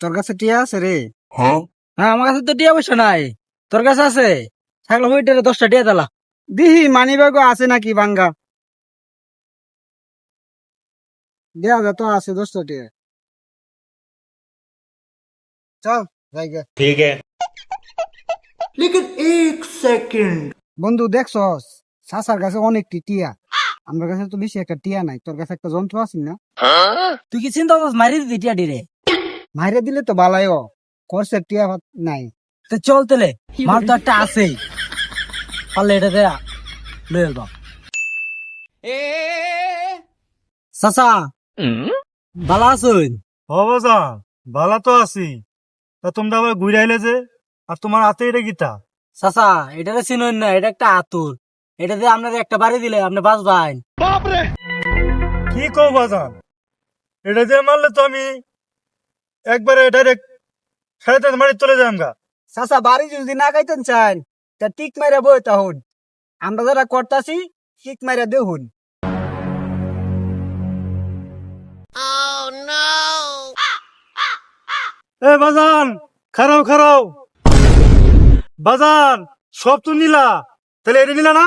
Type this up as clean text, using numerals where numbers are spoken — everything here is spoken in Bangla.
তোর কাছে টিয়া আছে রে? হ্যাঁ, আমার কাছে তো টিয়া পয়সা নাই। তোর কাছে আছে? থাকলে হইটারে 10টা টিয়া দিলা। দিহি মানি ব্যাগও আছে নাকি ভাঙ্গা? দেয়া যত আছে 10টা টিয়া। চল জায়গা। ठीक है। বন্ধু দেখছস চাচার কাছে অনেকটি টিয়া, আমার কাছে তো বেশি একটা টিয়া নাই। তোর কাছে একটা যন্ত্র আছে না? তুই কি চিন্তা করছিস মারি দিবি টিয়া ডিরে? মাইরে দিলে তো বালাইও, করছে টিয়া নাই। তো চল তেলে, মাল তো একটা আছেই। পারলে এটা দেয়া লয়ে আলবা। চাচা ভালো আছেন? বাজান ভালো তো আছি। তা তোমরা আবার ঘুরে আইলে যে, আর তোমার হাতে এটা গীতা? চাচা এটারে চিনুন না, এটা একটা আতুর। এটা দিয়ে আপনার একটা বাড়ি দিলে আপনি বাঁচবেন। কি কো বাজান? এটা দিয়ে মারলে তো আমি একবারে ডাইরেক্ট সাড়ে মারি চলে যাম গা। চাচা বাড়ি যদি না খাইতেন চান তা টিক মাইরা বই তখন আমরা যারা করতাছি টিক মাইরা দেখুন। এ বাজান খারাও খারাও, বাজান সব তো নিলা, তাহলে এটা নিলা না?